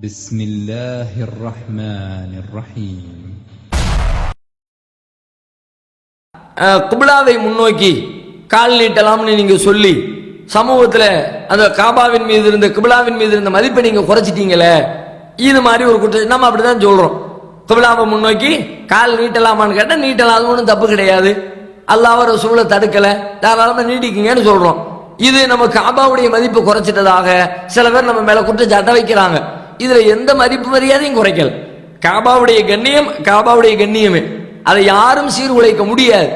بسم الله الرحمن الرحيم. கிப்லாவை முன்னோக்கி கால் நீட்டலாம்னு நீங்க சொல்லி சமூகத்தில் அந்த காபாவின் மீது இருந்த கிப்லாவின் மீது இருந்த மதிப்பை நீங்க குறைச்சிட்டீங்களே, இது மாதிரி ஒரு குற்றம் நம்ம அப்படிதான் சொல்றோம். கிப்லாவை முன்னோக்கி கால் நீட்டலாமான்னு கேட்டா நீட்டலாம், அது ஒன்றும் தப்பு கிடையாது. அல்லாஹ் ரசூலை தடுக்கல, தாராளமா நீட்டிக்கிங்கன்னு சொல்றோம். இது நம்ம காபாவுடைய மதிப்பு குறைச்சிட்டதாக சில பேர் நம்ம மேல குற்றச்சாட்ட வைக்கிறாங்க. இதுல எந்த மதிப்பு மரியாதையும் குறைக்கல. காபாவுடைய கண்ணியம் காபாவுடைய கண்ணியமே, அதை யாரும் சீர்குலைக்க முடியாது.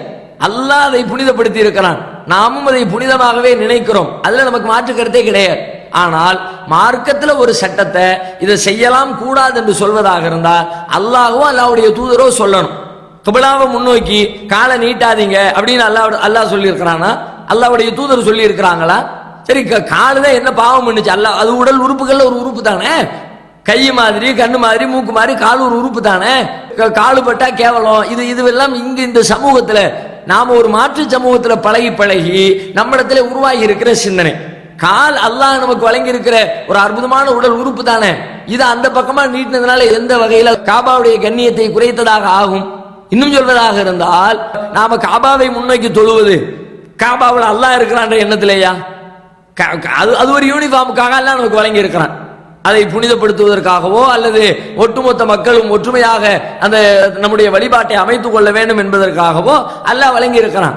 அல்லாஹ் அதை புனிதப்படுத்தி இருக்கிறான், நாமும் அதை புனிதமாகவே நினைக்கிறோம். அதுல நமக்கு மாற்று கருத்தே கிடையாது. ஆனால் மார்க்கத்துல ஒரு சட்டத்தை இதை செய்யலாம் கூடாது என்று சொல்வதாக இருந்தால் அல்லாஹ்வோ அல்லாஹ்வுடைய தூதரோ சொல்லணும். கிப்லாவை முன்னோக்கி காலை நீட்டாதீங்க அப்படின்னு அல்லாஹ் சொல்லி இருக்கிறானா? அல்லாஹ்வுடைய தூதர் சொல்லி இருக்கிறாங்களா? சரி, காலுதான் என்ன பாவம் பண்ணுச்சு? அல்லாஹ், அது உடல் உறுப்புகள்ல ஒரு உறுப்பு தானே. கை மாதிரி, கண்ணு மாதிரி, மூக்கு மாதிரி கால் ஒரு உறுப்பு தானே. காலு பட்டா கேவலம். இதுவெல்லாம் இங்க இந்த சமூகத்துல நாம ஒரு மாற்று சமூகத்துல பழகி பழகி நம்மிடத்துல உருவாகி இருக்கிற சிந்தனை. கால் அல்லாஹ் நமக்கு வழங்கி இருக்கிற ஒரு அற்புதமான உடல் உறுப்பு தானே. இது அந்த பக்கமா நீட்டினதுனால எந்த வகையில காபாவுடைய கண்ணியத்தை குறைத்ததாக ஆகும்? இன்னும் சொல்வதாக இருந்தால், நாம காபாவை முன்னோக்கி தொழுவது காபாவில் அல்லாஹ் இருக்கிறான்ற எண்ணத்திலேயா? அது ஒரு யூனிஃபார்முக்காக அல்லாஹ் நமக்கு வழங்கி இருக்கிறான். அதை புனிதப்படுத்துவதற்காகவோ அல்லது ஒட்டுமொத்த மக்களும் ஒற்றுமையாக அந்த நம்முடைய வழிபாட்டை அமைத்துக் கொள்ள வேண்டும் என்பதற்காகவோ அல்லாஹ் வழங்கி இருக்கிறான்.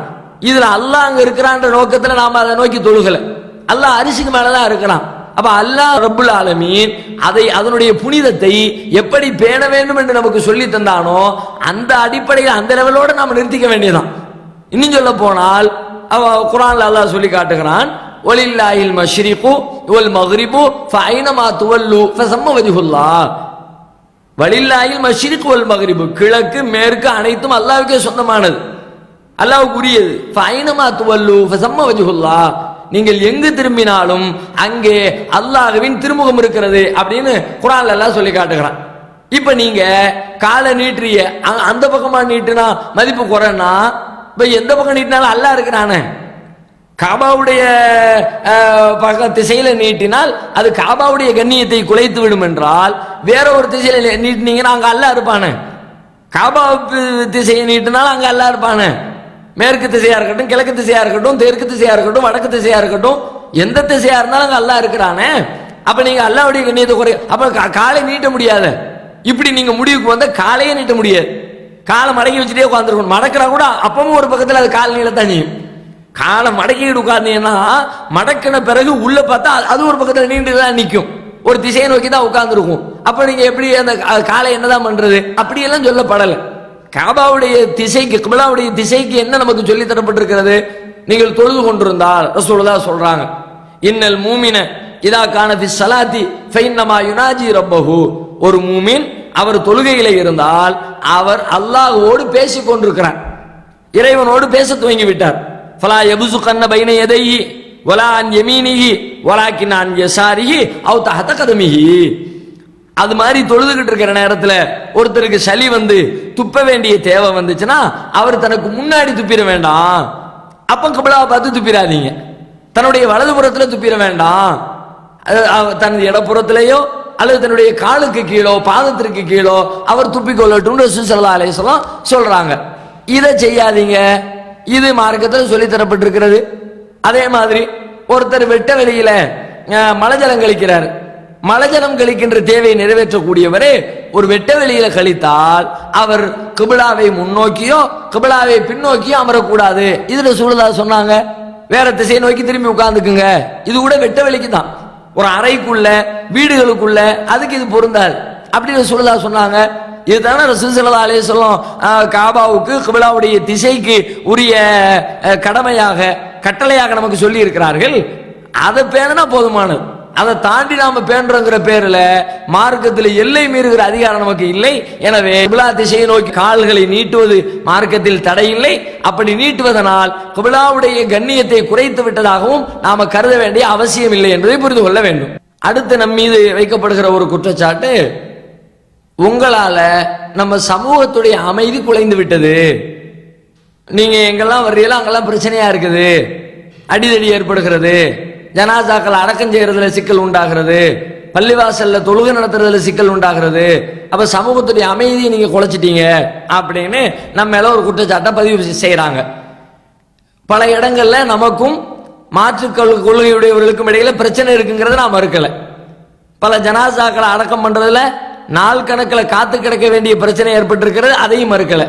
இதுல அல்லாஹ் அங்க இருக்கிறான்ற நோக்கத்துல நாம அதை நோக்கி தொழுகல. அல்லாஹ் அரிசிக்கு மேலதான் இருக்கிறான். அப்ப அல்லாஹ் ரப்புல் ஆலமீன் அதனுடைய புனிதத்தை எப்படி பேண வேண்டும் என்று நமக்கு சொல்லி தந்தானோ அந்த அடிப்படையில் அந்த லெவலோட நாம நிறுத்திக்க வேண்டியதான். இன்னும் சொல்ல போனால் குர்ஆன்ல அல்லாஹ் சொல்லி காட்டுகிறான், வலில்லாஹில் மஷ்ரிகு வல் மக்ரிபு ஃபஐனமா துவல்லு ஃபஸம்ம வஜ்ஹுல்லாஹ். வலில்லாஹில் மஷ்ரிகு வல் மக்ரிபு, கிழக்கு மேற்கு அனைத்தும் அல்லாஹ்வுக்கே சொந்தமானது, அல்லாஹ்வுக்கு உரியது. ஃபஐனமா துவல்லு ஃபஸம்ம வஜ்ஹுல்லாஹ், நீங்கள் எங்கு திரும்பினாலும் அங்கே அல்லாஹ்வின் திருமுகம் இருக்கிறது அப்படின்னு குர்ஆன்ல அல்லாஹ் சொல்லி காட்டுகிறான். இப்ப நீங்க காலை நீட்டுறிய, அந்த பக்கமா நீட்டுனா மதிப்பு குறைனா, இப்ப எந்த பக்கம் நீட்டினாலும் அல்லாஹ் இருக்கிறானே. காபாவுடைய திசையில நீட்டினால் அது காபாவுடைய கண்ணியத்தை குலைத்து விடும் என்றால், வேற ஒரு திசையில நீட்டினீங்கன்னா அங்க அல்லாஹ் இருப்பானே. காபா திசையை நீட்டினாலும் அங்க அல்லாஹ் இருப்பானே. மேற்கு திசையா இருக்கட்டும், கிழக்கு திசையா இருக்கட்டும், தெற்கு திசையா இருக்கட்டும், வடக்கு திசையா இருக்கட்டும், எந்த திசையா இருந்தாலும் அங்க அல்லாஹ் இருக்கிறானே. அப்ப நீங்க அல்லாஹ்வுடைய கண்ணியத்தை குறை, அப்ப காலை நீட்ட முடியாது. இப்படி நீங்க முடிவுக்கு வந்த காலையே நீட்ட முடியாது. காலை மடக்கி வச்சுட்டே உட்காந்துருக்கணும். மடக்கிறா கூட அப்பவும் ஒரு பக்கத்துல அது கால் நீளத்தான் நீ. காலை மடக்கிட்டு உட்கார்ந்தீங்கன்னா மடக்கின பிறகு உள்ள பார்த்தா அது ஒரு பக்கத்துல நீண்டுதான் நிற்கும், ஒரு திசையை நோக்கி தான் உட்கார்ந்துருக்கும். அப்ப நீங்க எப்படி அந்த காலை என்னதான் பண்றது? அப்படியெல்லாம் சொல்லப்படலை. காபாவுடைய திசைக்கு, கிப்லாவுடைய திசைக்கு என்ன நமக்கு சொல்லி தரப்பட்டிருக்கிறது? நீங்கள் தொழுது கொண்டிருந்தால் ரசூலுல்லாஹ் சொல்றாங்க, இன்னல் மூமின இதா கான ஃபி ஸலாத்தி ஃபைன்னமா யுனாஜி ரப்பஹு. ஒரு மூமின் அவர் தொழுகையில இருந்தால் அவர் அல்லாஹ்வோடு பேசிக் கொண்டிருக்கிறார், இறைவனோடு பேச துவங்கி விட்டார். ஃபலா யபுசுகன்ன பைன யதைஹி வலா அன் யமீனிஹி வலாக்கின் அன் யஸாரிஹி அவ் தஹத கதமிஹி. அது மாதிரி தொழுதுகிட்டு இருக்கிற நேரத்தில் ஒருத்தருக்கு சளி வந்து துப்ப வேண்டிய தேவை வந்துச்சுன்னா அவர் தனக்கு முன்னாடி துப்பிட வேண்டாம். அப்ப கிப்லாவை பார்த்து துப்பிடாதீங்க. தன்னுடைய வலதுபுறத்துல துப்பிட வேண்டாம். தனது இடப்புறத்திலேயோ அல்லது தன்னுடைய காலுக்கு கீழோ பாதத்திற்கு கீழோ அவர் துப்பிக்கொள்ளட்டும் ரசூல் ஸல்லல்லாஹு அலைஹி வஸல்லம் சொல்றாங்க. இதை செய்யாதீங்க, இது மார்க்கத்தில் சொல்லி தரப்பட்டிருக்கிறது. அதே மாதிரி ஒருத்தர் வெட்ட வெளியில மலஜலம் கழிக்கிறார். மலஜலம் கழிக்கின்ற தேவையை நிறைவேற்றக்கூடியவரே ஒரு வெட்ட வெளியில கழித்தால் அவர் கிப்லாவை முன்னோக்கியோ கிப்லாவை பின்னோக்கியோ அமரக்கூடாது. இதுல ரசூலுல்லாஹ் சொன்னாங்க, வேற திசையை நோக்கி திரும்பி உட்கார்ந்துக்குங்க. இது கூட வெட்ட வெளிக்கு தான், ஒரு அறைக்குள்ள வீடுகளுக்குள்ள அதுக்கு இது பொருந்தாது அப்படின்னு ரசூலுல்லாஹ் சொன்னாங்க. இதுதானே ரசூல் ஸல்லல்லாஹு அலைஹி வஸல்லம் காபாவுக்கு கிப்லாவுடைய திசைக்கு உரிய கடமையாக கட்டளையாக நமக்கு சொல்லி இருக்கிறார்கள். அதை பேணுனா போதுமானது. அதை தாண்டி நாம பேணுறோங்கிற பேர்ல மார்க்கத்தில் எல்லை மீறுகிற அதிகாரம் நமக்கு இல்லை. எனவே கிப்லா திசையை நோக்கி கால்களை நீட்டுவது மார்க்கத்தில் தடை இல்லை. அப்படி நீட்டுவதனால் கிப்லாவுடைய கண்ணியத்தை குறைத்து விட்டதாகவும் நாம கருத வேண்டிய அவசியம் இல்லை என்பதை புரிந்து கொள்ள வேண்டும். அடுத்து நம் மீது வைக்கப்படுகிற ஒரு குற்றச்சாட்டு, உங்களால நம்ம சமூகத்துடைய அமைதி குலைந்து விட்டது, நீங்க எங்கெல்லாம் வர்றீங்களோ அங்கெல்லாம் பிரச்சனையா இருக்குது, அடிதடி ஏற்படுகிறது, ஜனாசாக்கள் அடக்கம் செய்யறதுல சிக்கல் உண்டாகிறது, பள்ளிவாசல்ல தொழுகை நடத்துறதுல சிக்கல் உண்டாகிறது, அப்ப சமூகத்துடைய அமைதியை நீங்க குலைச்சிட்டீங்க அப்படின்னு நம்ம மேல ஒரு குற்றச்சாட்டை பதிவு செய்யறாங்க. பல இடங்கள்ல நமக்கும் மாற்று கொள்கையுடையவர்களுக்கும் இடையில பிரச்சனை இருக்குங்கிறத நான் மறுக்கல. பல ஜனாசாக்களை அடக்கம் பண்றதுல நாள் கணக்கில் காத்து கிடக்க வேண்டிய பிரச்சனை ஏற்பட்டிருக்கிறது, அதையும் மறுக்கல.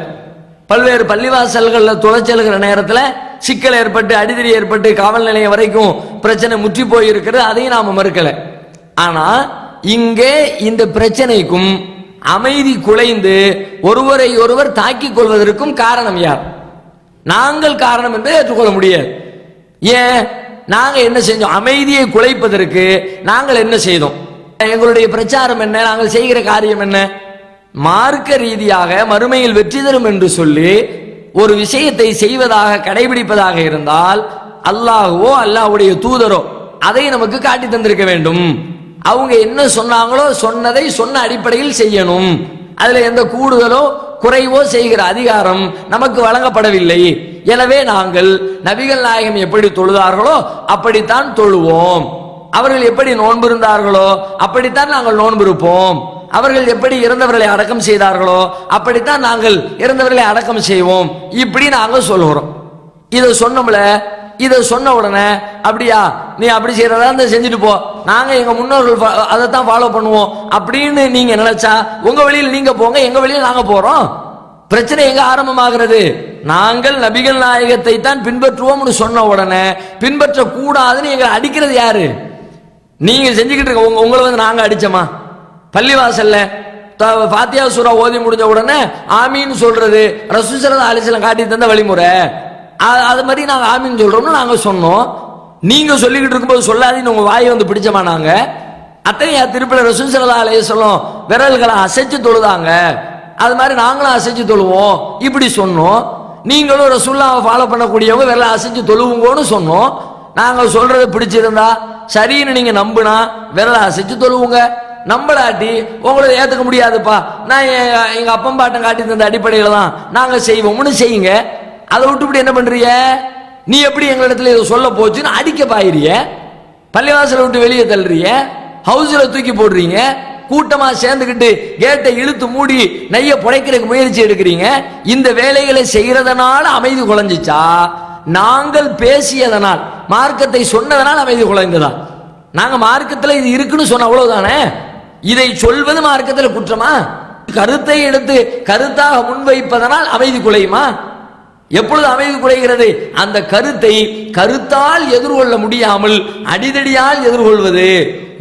பல்வேறு பள்ளிவாசல்களில் துளைச்சலுகிற நேரத்தில் சிக்கல் ஏற்பட்டு அடிதடி ஏற்பட்டு காவல் நிலையம் வரைக்கும் பிரச்சனை முற்றி போயிருக்கிறது, அதையும் நாம மறுக்கல. ஆனா இங்கே இந்த பிரச்சனைக்கும் அமைதி குலைந்து ஒருவரை ஒருவர் தாக்கிக் கொள்வதற்கும் காரணம் யார்? நாங்கள் காரணம் என்பதை ஏற்றுக்கொள்ள முடியாது. ஏன்? நாங்க என்ன செஞ்சோம்? அமைதியை குலைப்பதற்கு நாங்கள் என்ன செய்தோம்? எங்களுடைய பிரச்சாரம் என்ன? நாங்கள் செய்கிற காரியம் என்ன? மார்க்க ரீதியாக மறுமையில் வெற்றி தரும் என்று சொல்லி ஒரு விஷயத்தை செய்வதாக கடைபிடிப்பதாக இருந்தால் அல்லாஹ்வோ அல்லாஹ்வுடைய தூதரோ அதை நமக்கு காட்டி தந்திருக்க வேண்டும். அவங்க என்ன சொன்னாங்களோ சொன்னதை சொன்ன அடிப்படையில் செய்யணும். அதுல எந்த கூடுதலோ குறைவோ செய்கிற அதிகாரம் நமக்கு வழங்கப்படவில்லை. எனவே நாங்கள் நபிகள் நாயகம் எப்படி தொழுதார்களோ அப்படித்தான் தொழுவோம். அவர்கள் எப்படி நோன்பு இருந்தார்களோ அப்படித்தான் நாங்கள் நோன்பு இருப்போம். அவர்கள் எப்படி இறந்தவர்களை அடக்கம் செய்தார்களோ அப்படித்தான் நாங்கள் இறந்தவர்களை அடக்கம் செய்வோம். இப்படி நாங்கள் சொல்லுகிறோம். இதை சொன்னோம்ல, இதை சொன்ன உடனே அப்படியா நீ அப்படி செய்யறதா இருந்தா செஞ்சுட்டு போ, நாங்க எங்க முன்னோர்கள் அதைத்தான் ஃபாலோ பண்ணுவோம் அப்படின்னு நீங்க நினைச்சா உங்க வழியில் நீங்க போங்க, எங்க வழியில் நாங்க போறோம். பிரச்சனை எங்க ஆரம்பமாகிறது? நாங்கள் நபிகள் நாயகத்தை தான் பின்பற்றுவோம்னு சொன்ன உடனே பின்பற்ற கூடாதுன்னு எங்களை அடிக்கிறது யாரு? நீங்க செஞ்சுக்கிட்டு இருக்க. உங்களை வந்து நாங்க அடிச்சோமா? பள்ளிவாசல்ல ஃபாத்தியா சூரா ஓதி முடிஞ்ச உடனே ஆமீன் சொல்றது ரசூல் ஸல்லல்லாஹு அலைஹி வஸல்லம் காட்டி தந்த வழிமுறை. அது மாதிரி நாங்க ஆமீன் சொல்றோம்னு நாங்க சொன்னோம். நீங்க சொல்லிக்கிட்டு இருக்கும்போது சொல்லாதீன்னு உங்க வாயை வந்து பிடிச்சமா? நாங்க அத்தனையா திருப்பில ரசூல் ஸல்லல்லாஹு அலைஹி வஸல்லம் விரல்களை அசைச்சு தொழுதாங்க, அது மாதிரி நாங்களும் அசைச்சு தொழுவோம் இப்படி சொன்னோம். நீங்களும் ரசூலுல்லாஹ்வை ஃபாலோ பண்ணக்கூடியவங்க விரலை அசைச்சு தொழுவுங்கன்னு சொன்னோம். நாங்க சொல்றதை பிடிச்சிருந்தா சரின்னு நீங்க நம்புனா விரலை அசைச்சு தொழுவுங்க, நம்பலாட்டி உங்களை ஏத்துக்க முடியாதுப்பா, நான் எங்க அப்பம் பாட்டம் காட்டி தந்த அடிப்படையில தான் நாங்க செய்வோம்னு செய்யுங்க. அதை விட்டு இப்படி என்ன பண்றீங்க? நீ எப்படி எங்களிடத்துல இதை சொல்ல போச்சுன்னு அடிக்க பாயிரிய, பள்ளிவாசலை விட்டு வெளியே தள்ளுறீங்க, ஹவுஸ்ல தூக்கி போடுறீங்க, கூட்டமா சேர்ந்துக்கிட்டு கேட்டை இழுத்து மூடி நைய புடைக்கிறதுக்கு முயற்சி எடுக்கிறீங்க. இந்த வேலைகளை செய்யறதுனால அமைதி குலைஞ்சிச்சா? நாங்கள் பேசியதனால் மார்க்கத்தை சொன்னதனால் அமைதி குலைந்ததா? நாங்க மார்க்கத்தில் இது இருக்குன்னு சொன்ன அவ்வளவுதானே. இதை சொல்வது மார்க்கத்தில் குற்றமா? கருத்தை எடுத்து கருத்தாக முன்வைப்பதனால் அமைதி குலையுமா? எப்பொழுது அமைதி குலைகிறது? அந்த கருத்தை கருத்தால் எதிர்கொள்ள முடியாமல் அடிதடியால் எதிர்கொள்வது,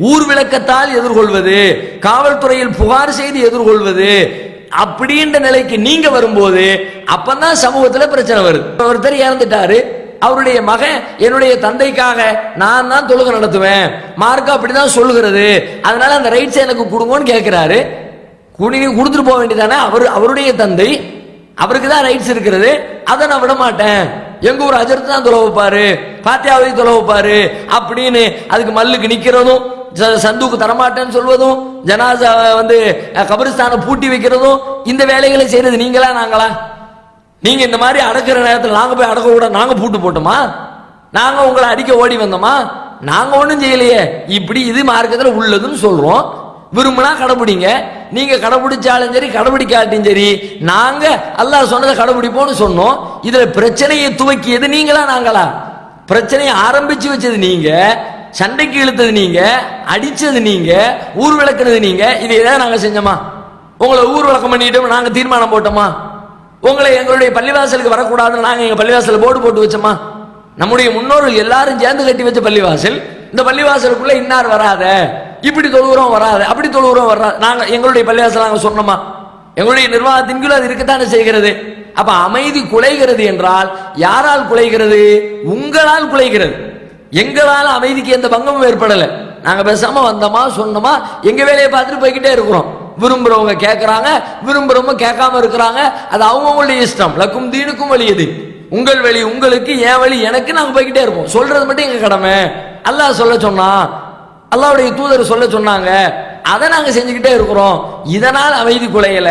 ஊர் விளக்கத்தால் எதிர்கொள்வது, காவல்துறையில் புகார் செய்து எதிர்கொள்வது, அப்படின்ற நிலைக்கு நீங்க வரும்போது அப்பதான் சமூகத்தில் பிரச்சனை வருது. ஒருத்தர் இறந்துட்டாரு, அவருடைய மகன் என்னுடைய தந்தைக்காக நான் தான் தொழுகை நடத்துவேன், மார்க்க அப்படிதான் சொல்லுகிறது, அதனால அந்த ரைட்ஸ் எனக்கு கொடுங்கன்னு கேட்கிறாரு. கொடுத்துட்டு போக வேண்டியதானே? அவருடைய தந்தை, அவருக்கு தான் ரைட்ஸ் இருக்கிறது, அதை நான் விட மாட்டேன், எங்க ஊர் அஜர்த்து தான் தொலை வைப்பாரு, பாத்தியாவை தொலை வைப்பாரு அப்படின்னு அதுக்கு மல்லுக்கு நிக்கிறதும், சந்துக்கு தரமாட்டேன்னு சொல்வதும், ஜனாசா வந்து கபரிஸ்தானை பூட்டி வைக்கிறதும், இந்த வேலைகளை செய்யறது நீங்களா நாங்களா? நீங்க இந்த மாதிரி அடக்கிற நேரத்தில் நாங்க போய் அடக்க கூட நாங்க பூட்டு போட்டோமா? நாங்க உங்களை அடிக்க ஓடி வந்தோமா? நாங்க ஒண்ணும் செய்யலையே. இப்படி இது மார்க்கத்தில் உள்ளதுன்னு சொல்றோம். விரும்பினா கடைபிடிங்க, நீங்க கடைபிடிச்சாலும் சரி கடைபிடிக்காட்டியும் சரி நாங்க அல்லாஹ் சொன்னதை கடைபிடிப்போம்னு சொன்னோம். இதுல பிரச்சனையை துவக்கியது நீங்களா நாங்களா? பிரச்சனையை ஆரம்பிச்சு வச்சது நீங்க, சண்டைக்கு இழுத்தது நீங்க, அடிச்சது நீங்க, ஊர் விளக்குனது நீங்க. இது ஏதாவது நாங்க செஞ்சோமா? உங்களை ஊர் விளக்கம் பண்ணிட்டு நாங்க தீர்மானம் போட்டோமா? உங்களை எங்களுடைய பள்ளிவாசலுக்கு வரக்கூடாதுன்னு நாங்க எங்க பள்ளிவாசல போர்டு போட்டு வச்சோமா? நம்முடைய முன்னோர்கள் எல்லாரும் சேர்ந்து கட்டி வச்ச பள்ளிவாசல், இந்த பள்ளிவாசலுக்குள்ள இன்னார் வராத, இப்படி தொழுகிறோம் வராத, அப்படி தொழுகிறோம் வராது, நாங்க எங்களுடைய பள்ளிவாசல் நாங்க சொன்னோமா? எங்களுடைய நிர்வாகத்தின் கீழ் அது இருக்கத்தானே செய்கிறது. அப்ப அமைதி குலைகிறது என்றால் யாரால் குலைகிறது? உங்களால் குலைகிறது. எங்களால் அமைதிக்கு எந்த பங்கமும் ஏற்படல. நாங்க பேசாம வந்தோமா சொன்னோமா எங்க வேலையை பார்த்துட்டு போய்கிட்டே இருக்கிறோம். விரும்புறவங்க கேட்கறாங்க, விரும்புறவங்க கேட்காம இருக்கிறாங்க. அது அவங்களுடைய இஷ்டம். லக்கும் தீனுக்கும் வலியது, உங்கள் வழி உங்களுக்கு, என் வழி எனக்கு, நாங்க போய்கிட்டே இருப்போம். சொல்றது மட்டும் எங்க கடமை. அல்லாஹ் சொல்ல சொன்னா, அல்லாஹ்வுடைய தூதர் சொல்ல சொன்னாங்க, அதை நாங்க செஞ்சுக்கிட்டே இருக்கிறோம். இதனால் அமைதி குலையல.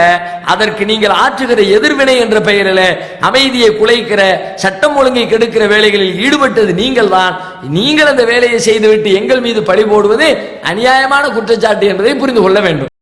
அதற்கு நீங்கள் ஆற்றுகிற எதிர்வினை என்ற பெயரில் அமைதியை குலைக்கிற, சட்டம் ஒழுங்கை கெடுக்கிற வேலைகளில் ஈடுபட்டது நீங்கள் தான். நீங்கள் அந்த வேலையை செய்துவிட்டு எங்கள் மீது பழி போடுவது அநியாயமான குற்றச்சாட்டு என்பதை புரிந்து கொள்ள வேண்டும்.